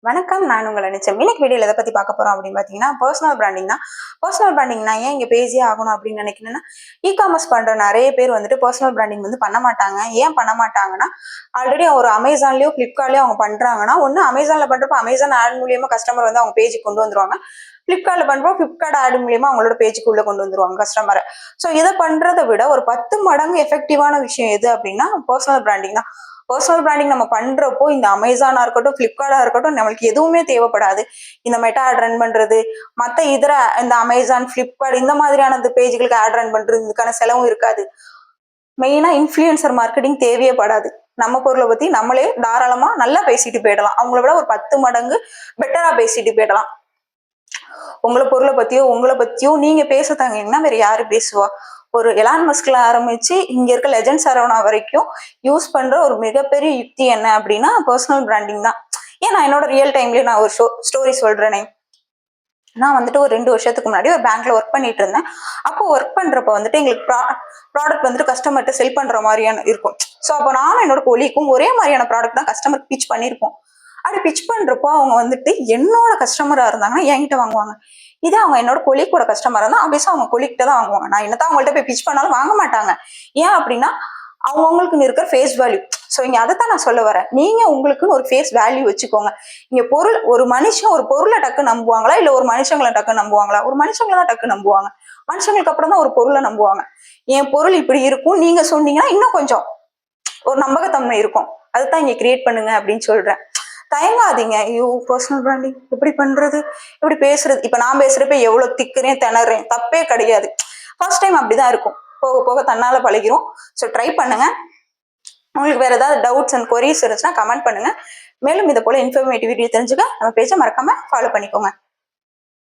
வணக்கம். நான் உங்களை நினைச்சேன். இன்னைக்கு வீடியோல எதை பத்தி பார்க்க போறோம் அப்படின்னு பாத்தீங்கன்னா, பர்சனல் பிராண்டிங் தான். பர்சனல் பிராண்டிங் நான் ஏன் இங்க பேசியே ஆகணும் அப்படின்னு நினைக்கிறேன்னா, காமர்ஸ் பண்ற நிறைய பேர் வந்துட்டு பர்சனல் பிராண்டிங் பண்ண மாட்டாங்க. ஏன் பண்ண மாட்டாங்கன்னா, ஆல்ரெடி ஒரு அமேசான்லயோ பிளிப்கார்ட்லயோ அவங்க பண்றாங்கன்னா, ஒண்ணு அமேசான்ல பண்றப்ப அமேசான் ஆட் மூலியமா கஸ்டமர் அவங்க பேஜுக்கு கொண்டு வந்துருவாங்க. பிளிப்கார்ட்ல பண்றப்போ பிளிப்கார்ட் ஆட் மூலியமா அவங்களோட பேஜுக்கு உள்ள கொண்டு வந்துருவாங்க கஸ்டமரை. ஸோ இதை பண்றதை விட ஒரு 10 மடங்கு எஃபெக்டிவான விஷயம் எது அப்படின்னா பர்சனல் பிராண்டிங் தான். பர்சனல் பிராண்டிங் நம்ம பண்றப்போ இந்த அமேசானா இருக்கட்டும், பிளிப்கார்ட்டா இருக்கட்டும், நம்மளுக்கு எதுவுமே தேவைப்படாது. இந்த மெட்டா ஆட் ரன் பண்றது, மத்த இதர இந்த அமேசான், பிளிப்கார்ட் இந்த மாதிரியான பேஜ்களுக்கு ஆட் ரன் பண்றது, இதுக்கான செலவும் இருக்காது. மெயினா இன்ஃபுளுசர் மார்க்கெட்டிங் தேவையே படாது. நம்ம பொருளை பத்தி நம்மளே தாராளமா நல்லா பேசிட்டு போயிடலாம். அவங்கள விட ஒரு 10 மடங்கு பெட்டரா பேசிட்டு போயிடலாம். உங்களை பத்தியோ நீங்க பேச தாங்கன்னா வேற யாரு பேசுவா? ஒரு எலான் மஸ்க்ல ஆரம்பிச்சு இங்க இருக்க லெஜண்ட் சரவணா வரைக்கும் யூஸ் பண்ற ஒரு மிகப்பெரிய யுக்தி என்ன அப்படின்னா பர்சனல் பிராண்டிங் தான். ஏன் நான் என்னோட ரியல் டைம்லயே நான் ஒரு ஸ்டோரி சொல்றேனே. நான் ஒரு 2 வருஷத்துக்கு முன்னாடி ஒரு பேங்க்ல ஒர்க் பண்ணிட்டு இருந்தேன். அப்போ ஒர்க் பண்றப்ப எங்களுக்கு ப்ராடக்ட் கஸ்டமர்கிட்ட செல் பண்ற மாதிரியான இருக்கும். ஸோ அப்போ நானும் என்னோட கொலிக்கும் ஒரே மாதிரியான ப்ராடக்ட் தான் கஸ்டமர் பிச் பண்ணியிருப்போம். அப்படி பிச் பண்றப்போ அவங்க என்னோட கஸ்டமரா இருந்தாங்கன்னா என்கிட்ட வாங்குவாங்க. இதே அவங்க என்னோட கொலிக்கோட கஸ்டமரா இருந்தா ஆப்வியஸா அவங்க கொலிக்கிட்ட தான் வாங்குவாங்க. நான் என்னதான் அவங்கள்ட்ட போய் பிச் பண்ணாலும் வாங்க மாட்டாங்க. ஏன் அப்படின்னா அவங்களுக்கு இருக்கிற ஃபேஸ் வேல்யூ. ஸோ இங்க அதைத்தான் நான் சொல்ல வரேன். நீங்க உங்களுக்குன்னு ஒரு ஃபேஸ் வேல்யூ வச்சுக்கோங்க. இங்க ஒரு மனுஷன் ஒரு பொருளை டக்கு நம்புவாங்களா இல்ல ஒரு மனுஷங்களை டக்கு நம்புவாங்களா? ஒரு மனுஷங்களை தான் டக்கு நம்புவாங்க. மனுஷங்களுக்கு அப்புறம் தான் ஒரு பொருளை நம்புவாங்க. என் பொருள் இப்படி இருக்கும் நீங்க சொன்னீங்கன்னா இன்னும் கொஞ்சம் ஒரு நம்பகத்தன்மை இருக்கும். அதுதான் இங்க கிரியேட் பண்ணுங்க அப்படின்னு சொல்றேன். தயங்காதீங்க. ஐயோ பர்சனல் பிராண்டிங் எப்படி பண்றது, எப்படி பேசுறது? இப்ப நான் பேசுறப்ப எவ்வளவு திக்குறேன் திணறேன், தப்பே கிடையாது. ஃபர்ஸ்ட் டைம் அப்படிதான் இருக்கும். போக போக தன்னால பழகிரும். ஸோ ட்ரை பண்ணுங்க. உங்களுக்கு வேற ஏதாவது டவுட்ஸ் அண்ட் கொரிஸ் இருந்துச்சுன்னா கமெண்ட் பண்ணுங்க. மேலும் இதை போல இன்ஃபர்மேட்டிவ் வீடியோ தெரிஞ்சுக்க நம்ம பேஜை மறக்காம ஃபாலோ பண்ணிக்கோங்க.